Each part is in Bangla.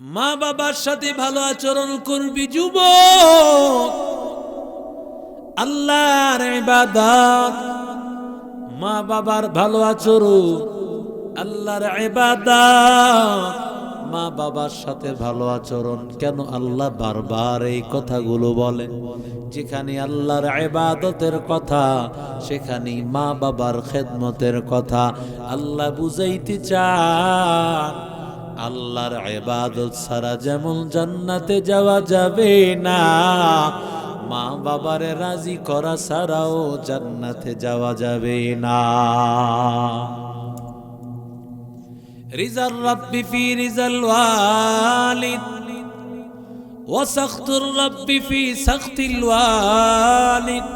মা বাবার সাথে ভালো আচরণ করবি যুবক। আল্লাহর ইবাদত, মা বাবার ভালো আচরণ আল্লাহর ইবাদত। মা বাবার সাথে ভালো আচরণ কেন আল্লাহ বারবার এই কথাগুলো বলেন? যেখানে আল্লাহর ইবাদতের কথা সেখানেই মা বাবার খেদমতের কথা আল্লাহ বুঝাইতে চান। আল্লাহর ইবাদত ছাড়া যেমন জান্নাতে যাওয়া যাবে না, মা বাবারে রাজি করা ছাড়াও জান্নাতে যাওয়া যাবে না। রিজার রাব্বি ফি রিজাল ওয়ালিদ ওয়া সাখতুর রাব্বি ফি সাখতিল ওয়ালিদ।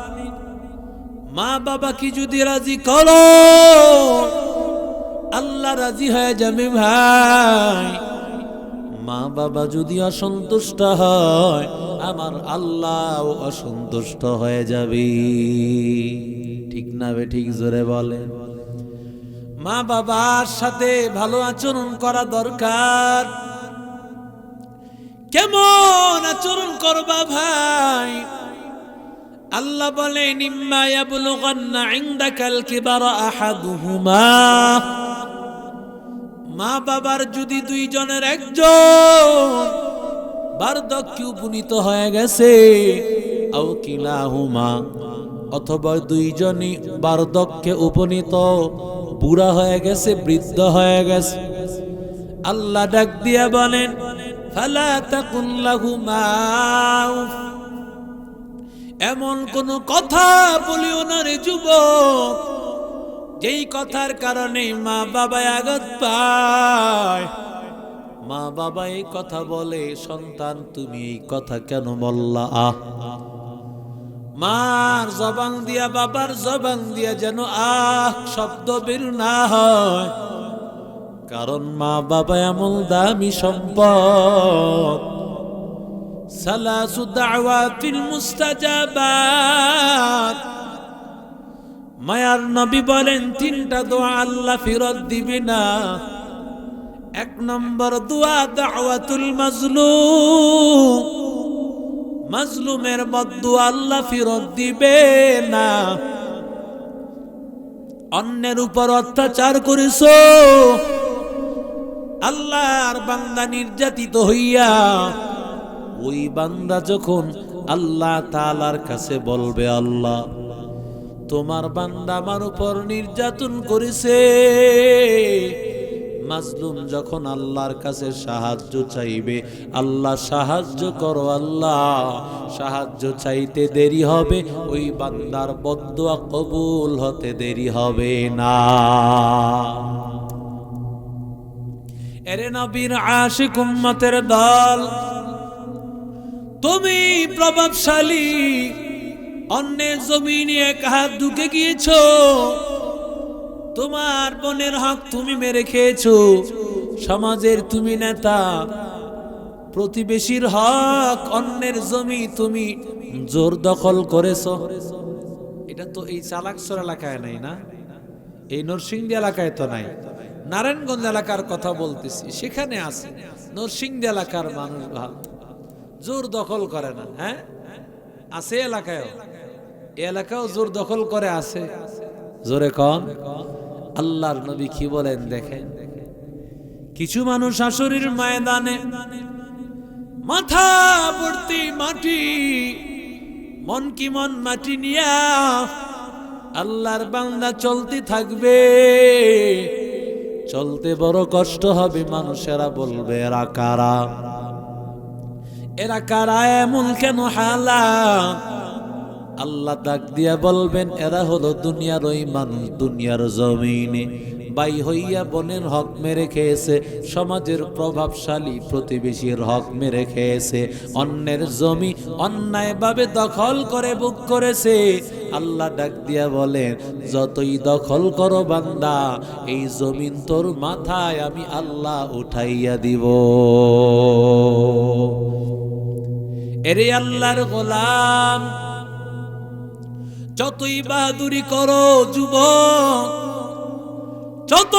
মা বাবা কি যদি রাজি করো আল্লাহ রাজি হয়ে যাবে ভাই। মা বাবা যদি অসন্তুষ্ট হয় আমার আল্লাহ অসন্তুষ্ট হয়ে যাবে। ঠিক না বে ঠিক? জোরে বলে। মা বাবার সাথে ভালো আচরণ করা দরকার। কেমন আচরণ করবা ভাই? আল্লাহ বলেন ইম্মা ইয়াবলুগান্না ইনদাকাল কিবারা আহাদুহুমা। মা বাবার যদি দুইজনের একজন বার্ধক্যে উপনীত হয়ে গেছে, আও কিলাহুমা, অথবা দুইজনই বার্ধক্যে উপনীত, বুড়া হয়ে গেছে, বৃদ্ধ হয়ে গেছে, আল্লাহ ডাক দিয়া বলেন ফালা তাকুল লাহুমা উফ। এমন কোন কথা বলিও না রে যুবক যেই কথার কারণে মা বাবা আঘাত পায়। মা বাবা এই কথা বলে, সন্তান তুমি এই কথা কেন বললা? মার জবান দিয়া বাবার জবান দিয়া যেন শব্দ বের না হয়, কারণ মা বাবা এমন দামি সম্পদ। সালাসু দাওয়াতিল মুস্তাজাবাত। মায়ার নবী বলেন তিনটা দোয়া আল্লাহ ফেরত দিবে না। এক নম্বর দোয়া দাওয়াতুল মাজলুম, মাজলুমের বদদুয়া আল্লাহ ফেরত দিবে না। অন্যের উপর অত্যাচার করেছো, আল্লাহর বান্দা নির্যাতিত হইয়া ওই বান্দা যখন আল্লাহ তাআলার কাছে বলবে আল্লাহ তোমার বান্দা আমার উপর নির্যাতন করেছে, মাজলুম যখন আল্লাহর কাছে সাহায্য চাইবে, আল্লাহ সাহায্য করো, আল্লাহ সাহায্য চাইতে দেরি হবে, ওই বান্দার বদদুয়া কবুল হতে দেরি হবে না। এরে নবীর আশিক উম্মতের দল, তুমি প্রভাবশালী, অন্যের জমিনে এক হাত ঢুকে গিয়েছো, তোমার বোনের হক তুমি মেরে খেয়েছো, সমাজের তুমি নেতা, প্রতিবেশীর হক অন্যের জমি তুমি জোর দখল করেছো। এটা তো এই চালাকসর এলাকায় নাই, না এই নরসিংদী এলাকায় তো নাই, নারায়ণগঞ্জ এলাকার কথা বলতেছি, সেখানে আছে। নরসিংদী এলাকার মানুষ ভালো, জোর দখল করে না। হ্যাঁ আছে, এলাকায় এলাকাও জোর দখল করে, আছে। জোরে কন। আল্লাহর নবী কি বলেন দেখেন, কিছু মানুষ হাসরের ময়দানে মাথা ভর্তি মাটি, মন কি মন মাটি নিয়া আল্লাহর বান্দা চলতে থাকবে, চলতে বড় কষ্ট হবে। মানুষেরা বলবে এরা কারা, এরা কারা, এমন কেন হালাত? আল্লাহ ডাক দিয়া বলবেন এরা হলো দুনিয়ার ওই মানুষ, দুনিয়ার জমিনে বাই হইয়া বোনের হক মেরে খেয়েছে, সমাজের প্রভাবশালী প্রতিবেশীর হক মেরে খেয়েছে, অন্যের জমি অন্যায়ভাবে দখল করে বুক করেছে। আল্লাহ ডাক দিয়া বলেন যতই দখল করো বান্দা, এই জমিন তোর মাথায় আমি আল্লাহ উঠাইয়া দিব। এরে আল্লাহর গোলাম, যতই বাহাদুরি করো যুবক, যত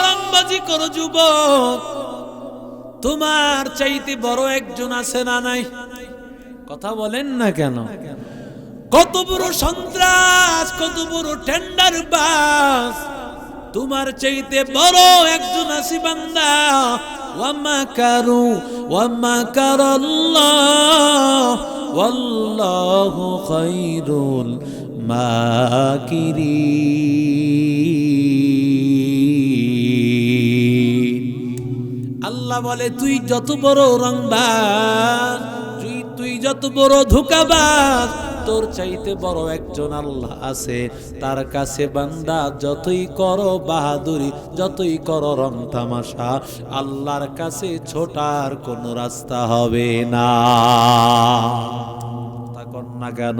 রংবাজি করো যুবক, তোমার চাইতে বড় একজন আছে না নাই? কথা বলেন না কেন? কত বড় সন্ত্রাস, কত বড় টেন্ডার বাস, তোমার চাইতে বড় একজন আছে বান্দা। ওয়ামাকারু ওয়ামাকারাল্লাহ ওয়াল্লাহু খায়রুল মাকিরিন। আল্লাহ বলে তুই যত বড় রংবাজ, তুই যত বড় ধোঁকাবাজ, তোর চাইতে বড় একজন আল্লাহ আছে। তার কাছে বান্দা যতই করো বাহাদুরি, যতই করো রং তামাশা, আল্লাহর কাছে ছোটার কোন রাস্তা হবে না। তা কর না কেন?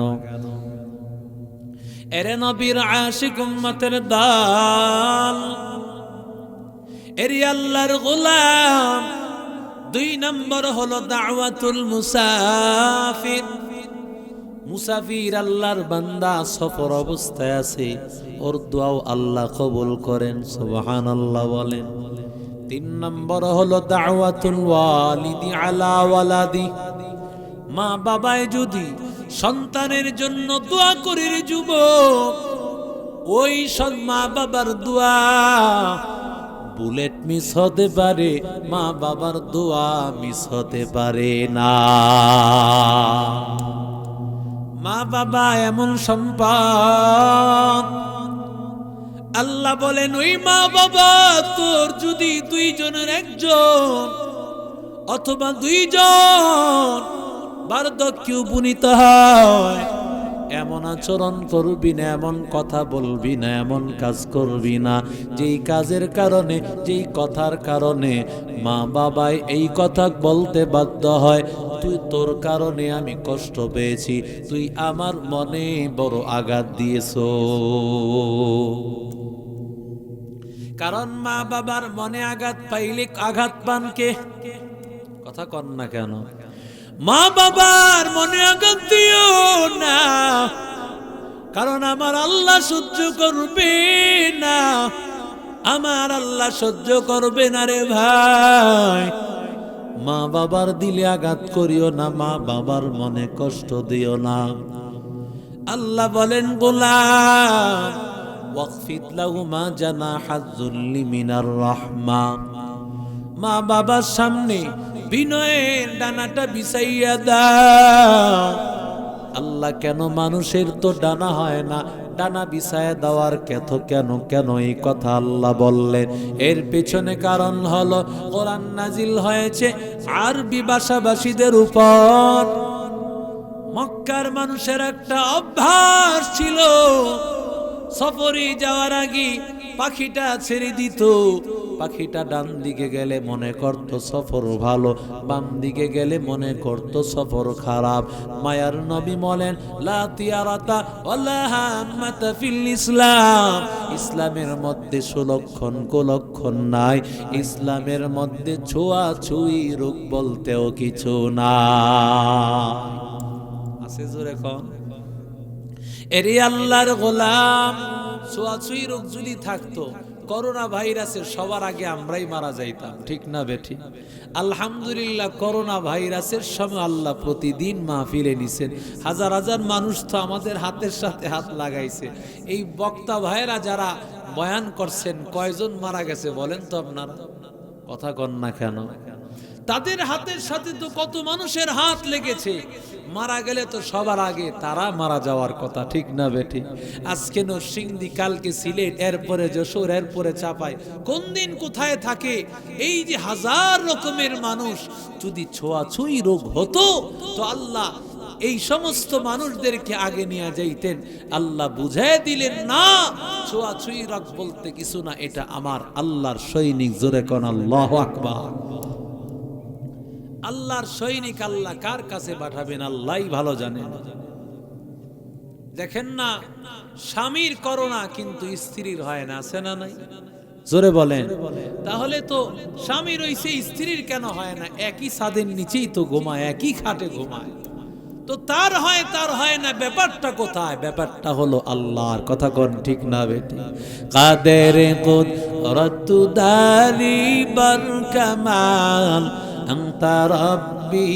এরে নবীর আশিক উম্মতের দল, এরি আল্লাহর গোলাম। 2 নম্বর হলো দাওয়াতুল মুসাফির। মুসাফির আল্লাহর বান্দা সফর অবস্থায় আছে, ওর দোয়াও আল্লাহ কবুল করেন, সুবহানাল্লাহ বলেন। 3 নম্বর হলো দাওয়াতুল ওয়ালিদি আলা ওয়ালাদি। মা বাবায় যদি সন্তানের জন্য দোয়া করে রে যুবক, ওই মা বাবার দোয়া বুলেট মিস হতে পারে, মা বাবার দোয়া মিস হতে পারে না। মা বাবা এমন সম্পদ, আল্লাহ বলেন ওই মা বাবা তোর যদি 2 জনের একজন অথবা 2 জন বার্ধক্য উপনীত হয়, এমন আচরণ করবি না, এমন কথা বলবি না, এমন কাজ করবি না যেই কাজের কারণে, যেই কথার কারণে মা বাবাই এই কথা বলতে বাধ্য হয়, তুই তোর কারণে আমি কষ্ট পেয়েছি, তুই আমার মনে বড় আঘাত দিয়েছ। কারণ মা বাবার মনে আঘাত পাইলে আঘাত পান কে? কথা কর না কেন? মা বাবার মনে আঘাত দিও না, কারণ আমার আল্লাহ সহ্য করবে না, আমার আল্লাহ সহ্য করবে না রে ভাই। মা বাবার দিলে আঘাত করিও না, মা বাবার মনে কষ্ট দিও না। আল্লাহ বলেন গোলাম ওয়াকফিদ লাহুমা জানাহাজ যুল্লি মিনার রাহমা। মা বাবার সামনে বিনয়ের ডানাটা বিছাইয়া দাও। আল্লাহ কেন মানুষের তো ডানা হয় না, ডানা বিছায়া দেওয়ার কেন এই কথা আল্লাহ বললেন? এর পেছনে কারণ হলো কোরআন নাজিল হয়েছে আরবি ভাষাভাষীদের উপর। মক্কার মানুষের একটা অভ্যাস ছিল, সফরে যাওয়ার আগে পাখিটা ছেড়ে দিত। পাখিটা ডান দিকে গেলে মনে করত সফর ভালো, বাম দিকে গেলে মনে করত সফর খারাপ। মায়ার নবী বলেন লা তিয়ারাতা ওয়ালা হাম্মাতা ফিল ইসলাম। ইসলামের মধ্যে সুলক্ষণ কুলক্ষণ নাই, ইসলামের মধ্যে ছোঁয়াছুঁই রোগ বলতেও কিছু না। আছে জোরে কম? এরে আল্লাহর গোলাম, ছোঁয়াছুঁই রোগ যদি থাকতো, করোনা ভাইরাসের সবার আগে আমরাই মারা যাইতাম, ঠিক না বেঠি? আলহামদুলিল্লাহ করোনা ভাইরাসের সময় আল্লাহ প্রতিদিন মাহফিলে নিছেন। হাজার হাজার মানুষ তো আমাদের হাতের সাথে হাত লাগাইছে। এই বক্তা ভাইরা যারা বয়ান করছেন, কয়জন মারা গেছে বলেন তো আপনারা? কথা কন না কেন? তাদের হাতের সাথে তো কত মানুষের হাত লেগেছে। মারা গেলে তো সবার আগে তারা মারা যাওয়ার কথা, ঠিক না বেঠি? আজকে নরসিংদী, কালকে সিলেট, এরপরে যশোর, এরপরে চাপাই, কোন দিন কোথায় থাকে। এই যে হাজার রকমের মানুষ, যদি ছোঁয়াছুঁই রোগ হতো তো আল্লাহ এই সমস্ত মানুষদেরকে আগে নিয়ে যাইতেন। আল্লাহ বুঝাই দিলেন না, ছোঁয়াছুঁই রোগ বলতে কিছু না, এটা আমার আল্লাহর সৈনিক। জোরে কোন আল্লাহু আকবার। আল্লাহর সৈনিক আল্লাহ কার কাছে পাঠাবেন আল্লাহই ভালো জানেন। দেখেন না, স্বামীর করোনা কিন্তু স্ত্রীর হয় না, আছে না নাই? জোরে বলেন। তাহলে তো স্বামীর হইছে, স্ত্রীর কেন হয় না? একই ছাদের নিচেই তো ঘুমায়, একই খাটে ঘুমায়, তো তার হয় না। ব্যাপারটা কোথায়? ব্যাপারটা হলো আল্লাহর। কথা কোন ঠিক না বেটি? কাদের কুদরতু দারি বার কামাল আনতা রব্বি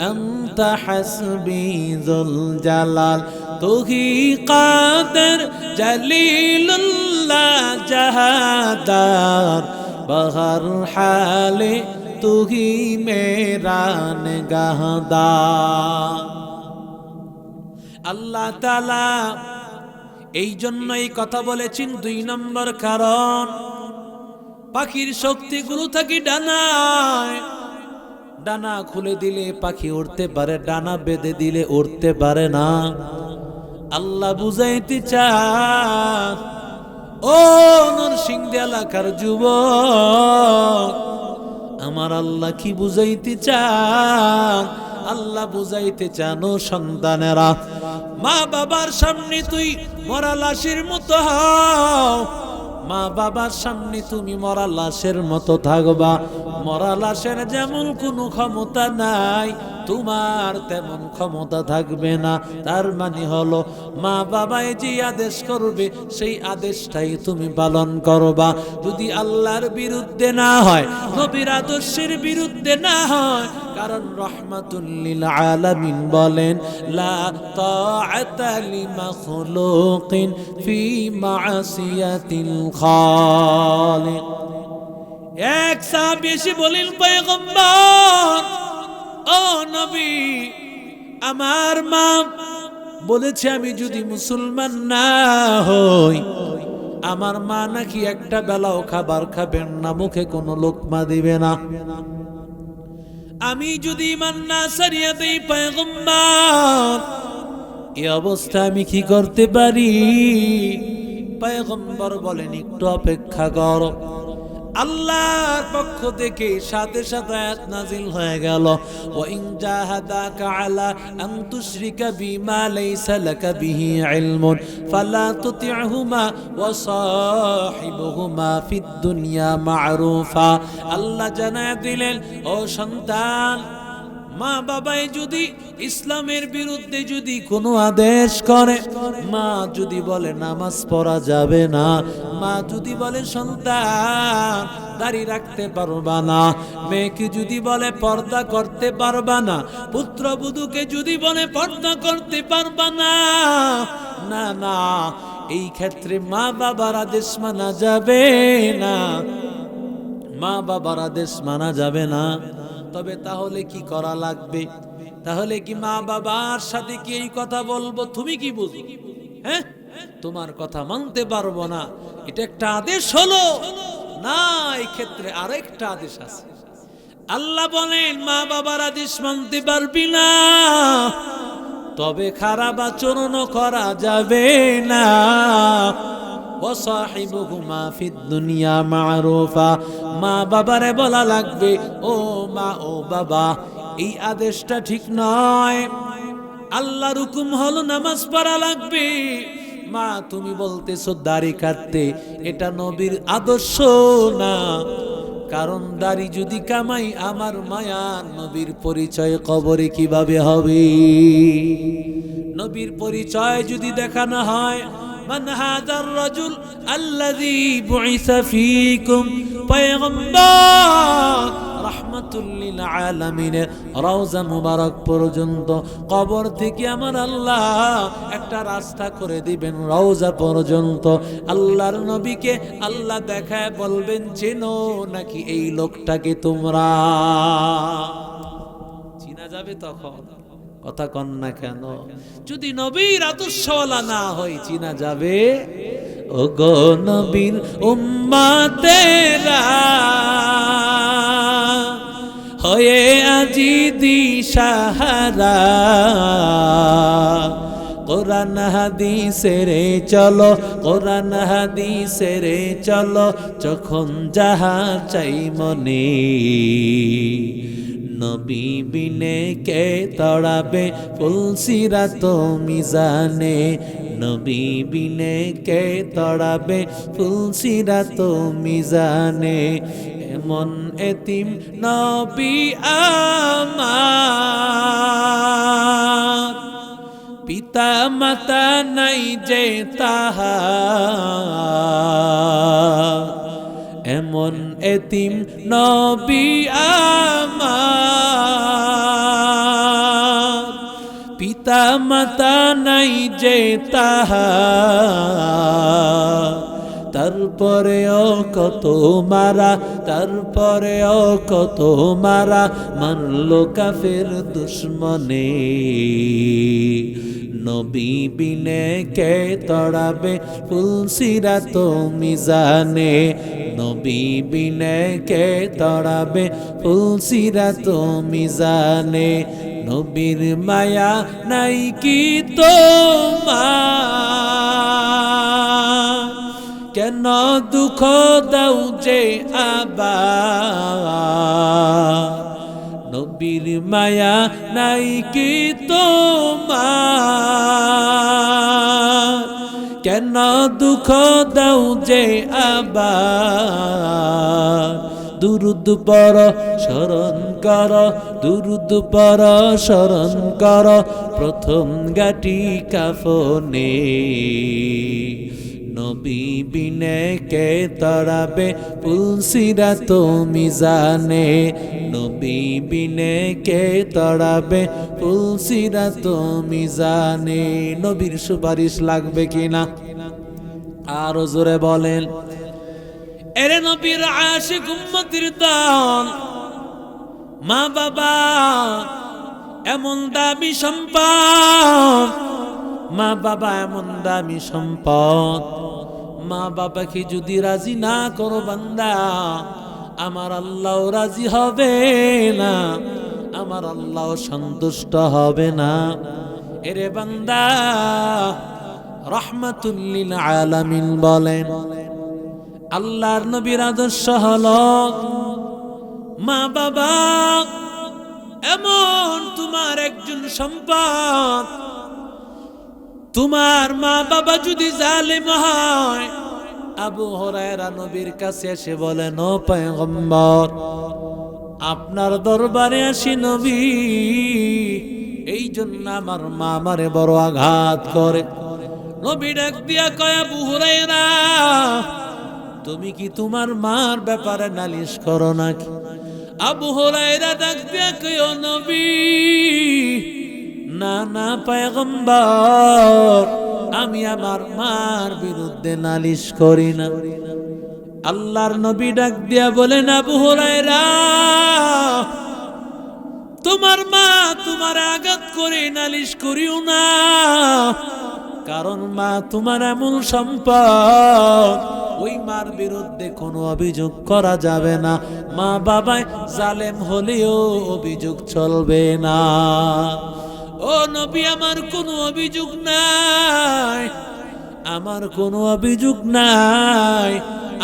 আনতা হাসবি যুল জালাল তুহি কাদের জলিলুল্লাহ জাহাদার বহর হালে তুহি মেরা নিগাহদার। আল্লাহ তাআলা এই জন্যই কথা বলেছেন। 2 নম্বর কারণ, পাখির শক্তিগুলো থাকে ডানায়। ডানা খুলে দিলে পাখি উড়তে পারে, ডানা বেঁধে দিলে উড়তে পারে না। আল্লাহ বুঝাইতে চান, ও নরসিংদী এলাকার যুবক, আমার আল্লাহ কি বুঝাইতে চান? আল্লাহ বুঝাইতে চান, ও সন্তানেরা, মা বাবার সামনে তুই মরা লাশের মতো হও। মা বাবার সামনে তুমি মরা লাশের মতো থাকবা। মরা লাশের যেমন কোনো ক্ষমতা নাই, তোমার তেমন ক্ষমতা থাকবে না। তার মানে হলো, মা বাবাই যে আদেশ করবে সেই আদেশটাই তুমি পালন করবা। যদি আল্লাহর বিরুদ্ধে না হয়, নবীর আদর্শের বিরুদ্ধে না হয়। কারণ রহমাতুল লিল আলামিন বলেন, লা তাআতা লিমাখলুকিন ফি মাসিয়াতিল খালিক। এক সাহাবী এসে বলেন, পয়গম্বর, ও নবী, আমার মা বলেছে আমি যদি মুসলমান না হই, আমার মা নাকি একটা বেলাও খাবার খাবেন না, মুখে কোনো লোকমা দিবে না। আমি যদি ঈমান না ছাড়িয়া দেই পয়গম্বর, এই অবস্থা আমি কি করতে পারি? পয়গম্বর বলেন, একটু অপেক্ষা করো। আল্লাহর পক্ষ থেকে সাথে সাথে আয়াত নাজিল হয়ে গেল, ওয়া ইন জাহাদাকা আলা আন তুশরিকা বিমা লাইসা লাকা বিহি ইলমুন ফালা তুতি'হুমা ওয়া সাহিবহুমা ফিদ দুনিয়া মা'রুফা। আল্লাহ জানায় দিলেন, ও সন্তান, মা বাবাই যদি ইসলামের বিরুদ্ধে যদি কোনো আদেশ করে, মা যদি বলে নামাজ পড়া যাবে না, মা যদি বলে সন্তান দাড়ি রাখতে পারবা না, মেয়েকে যদি বলে পর্দা করতে পারবা না, পুত্রবধূকে যদি বলে পর্দা করতে পারবা না, না না, এই ক্ষেত্রে মা বাবার আদেশ মানা যাবে না। মা বাবার আদেশ মানা যাবে না। তবে তাহলে কি করা লাগবে? তাহলে কি মা বাবার সাথে কি এই কথা বলবো? তুমি কি বুঝো? হ্যাঁ, তোমার কথা মানতে পারবো না, এটা একটা আদেশ হলো না। এই ক্ষেত্রে আরেকটা আদেশ আছে। আল্লাহ বলেন, মা বাবার আদেশ মানতে পারবি না, তবে খারাপ আচরণ করা যাবে না। ওয়াসাহিবুহুমা ফিদ দুনিয়া মা'রুফা। মা বাবারে বলা লাগবে, ও মা, ও বাবা, এই আদেশটা ঠিক নয়। আল্লাহর হুকুম হলো নামাজ পড়া লাগবে। মা, তুমি বলতেছো দাড়ি কাটতে, এটা নবীর আদর্শ না। কারণ দাড়ি যদি কামাই, আমার মায়া নবীর পরিচয় কবরে কিভাবে হবে? নবীর পরিচয় যদি দেখানো হয়, মান হাদার রাজুল আল্লাযী বুইসা ফীকুম, পয়গম্বর রাহমাতুল লিল আলামিনের রওজা মুবারক পর্যন্ত, কবর থেকে আমার আল্লাহ একটা রাস্তা করে দিবেন রওজা পর্যন্ত। আল্লাহর নবীকে আল্লাহ দেখায় বলবেন, চেনো নাকি এই লোকটাকে তোমরা? চিনা যাবে তখন। কথা কন না কেন? যদি নবীর আদর্শওয়ালা না হয়, চিনা যাবে? ও গো নবীর উম্মতেরা, হয়ে আজি দিশাহারা, কোরআন হাদিসের চলো, কোরআন হাদিসের চলো, যখন যাহা চাই মনে। নবী বিনে কে তড়াবে ফুলসিরাত মিজানে, নবী বিনে কে তড়াবে ফুলসিরাত মিজানে। এমন এতিম নবী আমার, পিতা মাতা নাই যে তাহার। এমন এতিম নবী আমার, পিতা মাতা নাই যে তাহার, তারপরেও কত মারা, তারপরেও কত মারা মারলো কাফের দুশ্মনে। নবী বিনে কে তড়াবে ফুলসিরাত মিজানে, নবী বিনে কে তড়াবে ফুলসিরাত মিজানে। নবীর মায়া নাই কি তোমার, কেন দুঃখ দাও যে আবার, নবীর মায়া নাই কি তোমার, কেন দুঃখ দাও যে আবার। দুরুদ পড় স্মরণ কর, দুরুদ পড় স্মরণ কর প্রথম গাটি কাফনে। নবী বিনে কে তড়াবে ফুলসিরাত মিজানে, নবী বিনে কে তড়াবে ফুলসিরাত মিজানে। নবীর সুপারিশ লাগবে কিনা আরো জোরে বলেন। এরে নবীর আশিক উম্মতের দল, মা বাবা এমন দামি সম্পদ, মা বাবা এমন দামি সম্পদ, মা বাবাকে যদি রাজি না করো বান্দা, আমার আল্লাহ রাজি হবে না, আমার আল্লাহ সন্তুষ্ট হবে না। এরে বান্দা, রাহমাতুল লিল আলামিন বলেন, আল্লাহর নবীর আদর্শ হলো মা বাবা এমন তোমার একজন সম্পদ। তোমার মা বাবা যদি জালেম হয়, আবু হুরায়রা নবীর কাছে এসে বলেন, ও পয়গম্বর, আপনার দরবারে আসি নবী, এই জন্য আমার মা আমারে বড় আঘাত করে। নবী ডাক দিয়া কয়, আবু হুরায়রা, তুমি কি তোমার মার ব্যাপারে নালিশ করো নাকি? আবু হুরায়রা ডাক দিয়া কয়, ও নবী, না না পয়গম্বর, আমি আমার মার বিরুদ্ধে নালিশ করি না। আল্লাহর নবী ডাক দিয়া বলেন, আবু হুরায়রা, তোমার মা তোমার আঘাত করে নালিশ করিও না, কারণ মা তোমার এমন সম্পদ, ওই মার বিরুদ্ধে কোনো অভিযোগ করা যাবে না। মা বাবায় জালেম হলেও অভিযোগ চলবে না। ও নবী, আমার কোনো অভিযোগ নাই, আমার কোনো অভিযোগ নাই,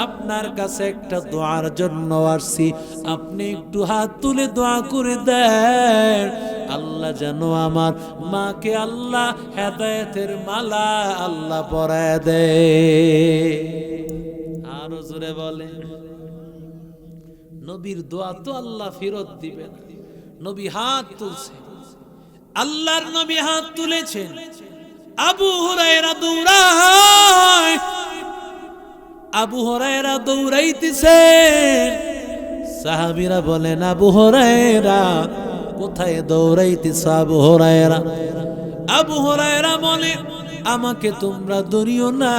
আপনার কাছে একটা দোয়ার জন্য আসছি, আপনি একটু হাত তুলে দোয়া করে দেন, আল্লাহ যেন আমার মাকে আল্লাহ হেদায়েতের মালা আল্লাহ পরায় দেয়। আরো জোরে বলে, নবীর দোয়া তো আল্লাহ ফেরত দিবেন। নবী হাত তুলছে, আল্লাহর নবী হাত তুলেছেন, আবু হুরায়রা দৌড়ায়, আবু হুরায়রা দৌড়াইতেছেন। সাহাবীরা বলেন, আবু হুরায়রা কোথায় দৌড়াইতেছ? আবু হুরায়রা, আবু হুরায়রা বলে, আমাকে তোমরা ধরিও না,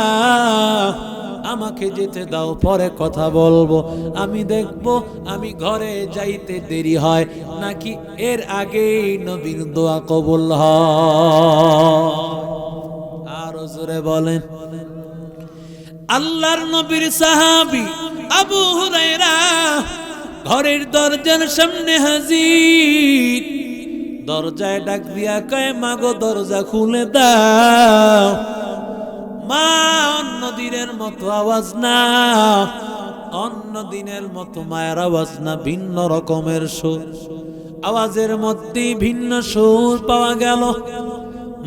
আমাকে যেতে দাও, পরে কথা বলবো, আমি দেখবো আমি ঘরে যাইতে দেরি হয় নাকি এর আগেই নবীর দোয়া কবুল হয়। আরো জোরে বলেন। আল্লাহর নবীর সাহাবী আবু হুরায়রা ঘরের দরজার সামনে হাজির, দরজায় ডাক দিয়া কয়, মাগো দরজা খুলে দাও। মা অন্য দিনের মতো আওয়াজ না, অন্য দিনের মতো মায়ের আওয়াজ না, ভিন্ন রকমের সুর, আওয়াজের মধ্যে ভিন্ন সুর পাওয়া গেল।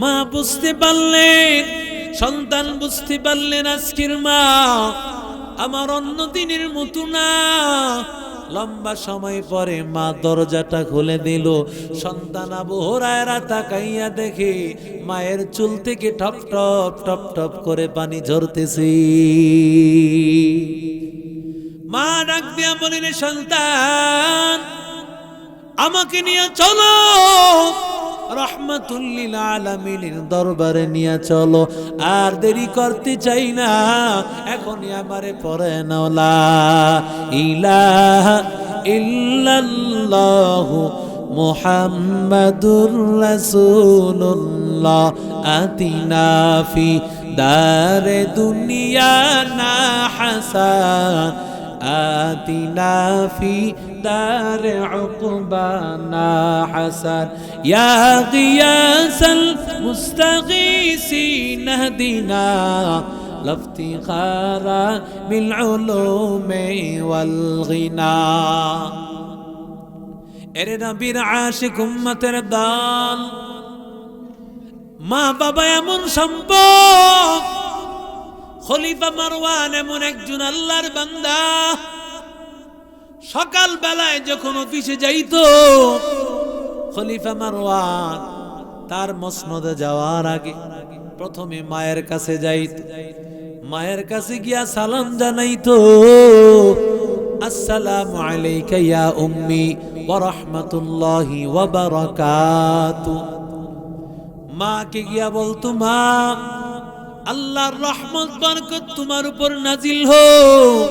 মা বুঝতে পারলেন, সন্তান বুঝতে পারলেন, আজকের মা আমার অন্য দিনের মতো না। লম্বা সময় পরে মা দরজাটা খুলে দিল। সন্তান আবু হুরায়রা তাকাইয়া দেখে মায়ের চুল থেকে টপ টপ টপ টপ করে পানি ঝরতেছে। মা ডাক দিয়া বলেন, সন্তান আমাকে নিয়ে চলো, রহমাতুল লিল আলামিনের দরবারে নিয়ে চলো। আর দেরি করতে চাই না, এখনই আমারে পড়ে নাও লা ইলাহা ইল্লাল্লাহু মুহাম্মাদুর রাসূলুল্লাহ আতিনা ফি দারে দুনিয়া না হাসান আতিনা ফি دار عقبانا حسن يا غياث المستغيثين اهدنا لافتخار بالعلوم والغنى এরে নবীর আশিক উম্মতের দল, মা বাবা এমন সম্পদ, খলিফা মারওয়ান এমন একজন আল্লাহর বান্দা, সকাল বেলায় যখন অফিসে যাইতো খলিফা মারওয়ান তার মসনদে যাওয়ার আগে প্রথমে মায়ের কাছে যাইতো, মায়ের কাছে গিয়া সালাম জানাইতো, আসসালামু আলাইকা ইয়া উম্মি ওয়া রাহমাতুল্লাহি ওয়া বারাকাতুহু। মাকে গিয়া বলতো, মা আল্লাহর রহমত বরকত তোমার উপর নাজিল হোক।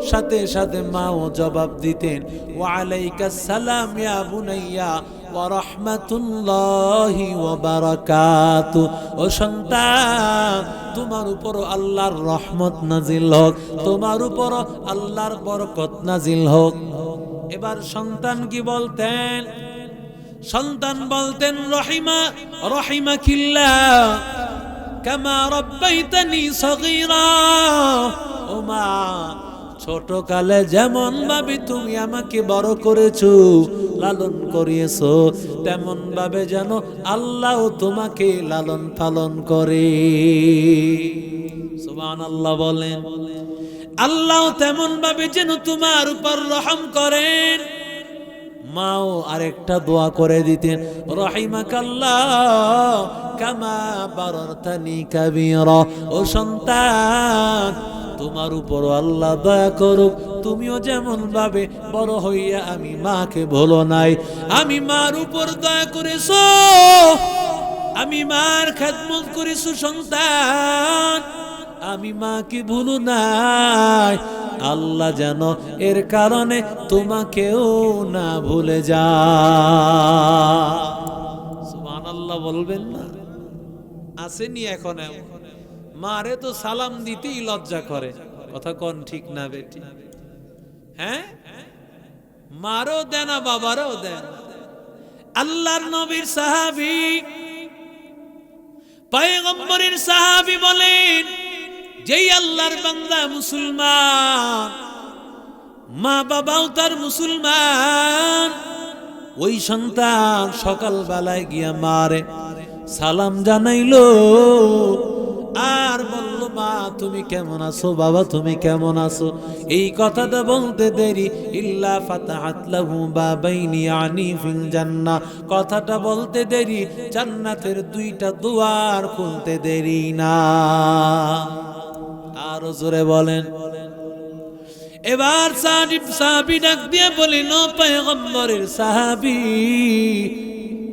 সাথে সাথে মাও জবাব দিতেন, ওয়া আলাইকাস সালাম ইয়া বুনাইয়া ওয়া রাহমাতুল্লাহি ওয়া বারাকাতুহু। ও সন্তান, তোমার উপর আল্লাহর রহমত নাজিল হোক, তোমার উপর আল্লাহর বরকত নাজিল হোক। এবার সন্তান কি বলতেন? সন্তান বলতেন, রহিমাকিল্লাহ কামা রাব্বাইতানি সগীরা। ও মা, ছোট কালে যেমন ভাবে তুমি আমাকে বড় করেছো, লালন করিয়েছো, তেমন ভাবে যেন আল্লাহ তোমাকে লালন পালন করে। সুবহানাল্লাহ বলেন। আল্লাহ তেমন ভাবে যেন তোমার উপর রহম করেন। মাও আরেকটা দোয়া করে দিতেন, রহিমাকাল্লাহ কামা বারারতানি কাবীরা। ও সন্তান, তোমার উপর আল্লাহ দয়া করুক, তুমিও যেমন ভাবে বড় হইয়া আমি মাকে ভুলো নাই, আমি মার উপর দয়া করেছো, আমি মার খেদমত করেছো। সন্তান, আমি মাকে ভুলো নাই, আল্লাহ যেন এর কারণে তোমাকেও না ভুলে যা। সুবহানাল্লাহ বলবেন না? আসেনি এখন? মারে তো সালাম দিতেই লজ্জা করে। কথা কোন ঠিক না বেটি? হ্যাঁ, মারও দেন না, বাবারও দেন। আল্লাহর নবীর সাহাবী, পয়গম্বরের সাহাবী বলেন, যেই আল্লাহর বান্দা মুসলমান, মা বাবাও তার মুসলমান, ওই সন্তান সকাল বেলায় গিয়া মারে সালাম জানাইলো আর বলল, মা তুমি কেমন আছো, বাবা তুমি কেমন আছো। এই কথাটা বলতে দেরি, ইল্লা ফাতাহাত লাহু বাবাইনি আনি ফিল জান্নাহ, কথাটা বলতে দেরি, জান্নাতের দুইটা দুয়ার খুলতে দেরি না। আরো জোরে বলেন। এবার সাহাবী ডাক দিয়ে বলেন, ও পয়গম্বরের সাহাবী,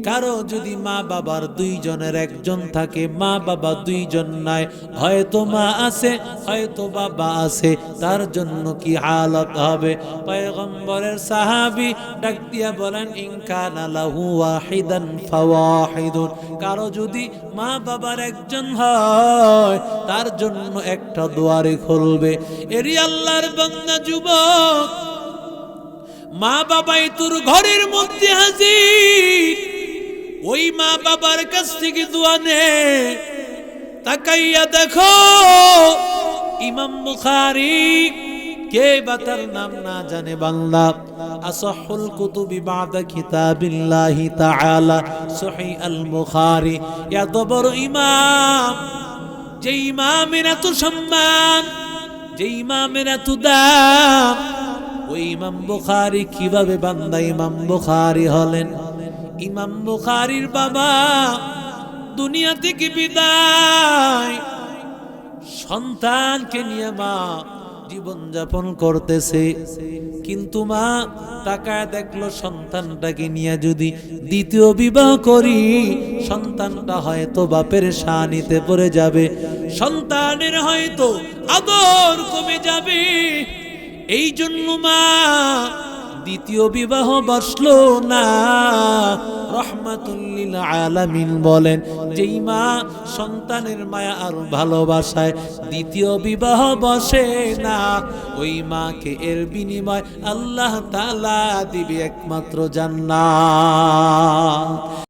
কারো যদি মা বাবার দুইজনের একজন থাকে, মা বাবা দুইজন নাই, হয়তো মা আছে হয়তো বাবা আছে, তার জন্য কি হালত হবে? পয়গম্বরের সাহাবী ডাক দিয়া বলেন, ইন কানা লাহু ওয়াহিদান ফাওয়াহিদুন, কারো যদি মা বাবার একজন হয়, তার জন্য একটা দুয়ারে খুলবে। এরি আল্লাহর বান্দা যুবক, মা বাবাই তোর ঘরের মধ্যে হাজির, ওই মা বাবার কাছ থেকে দোয়া নে। তাকাইয়া দেখো, ইমাম বুখারী, কে বা তার নাম না জানে বাংলা, আসহুল কুতুবি বাদা কিতাবিল্লাহি তাআলা সহিহ আল বুখারী, এত বড় ইমাম, যে ইমামের এত সম্মান, যে ইমামের এত দাম, ওই ইমাম বুখারী কিভাবে বান্দা ইমাম বুখারী হলেন? ইমাম বুখারীর বাবা দুনিয়া থেকে বিদায়, সন্তানকে নিয়ে মা জীবন যাপন করতেছে, কিন্তু মা তাকায় দেখলো সন্তানটাকে নিয়ে যদি দ্বিতীয় বিবাহ করি, সন্তানটা হয়তো বাপের শানিতে পড়ে যাবে, সন্তানের হয়তো আদর কমে যাবে। এই জন্য মা দ্বিতীয় বিবাহ বসলো না। রহমাতুল লিল আলামিন বলেন, যেই মা সন্তানের মায়া আর ভালোবাসায় দ্বিতীয় বিবাহ বসে না, ওই মাকে এর বিনিময় আল্লাহ তাআলা দিবে একমাত্র জান্নাত।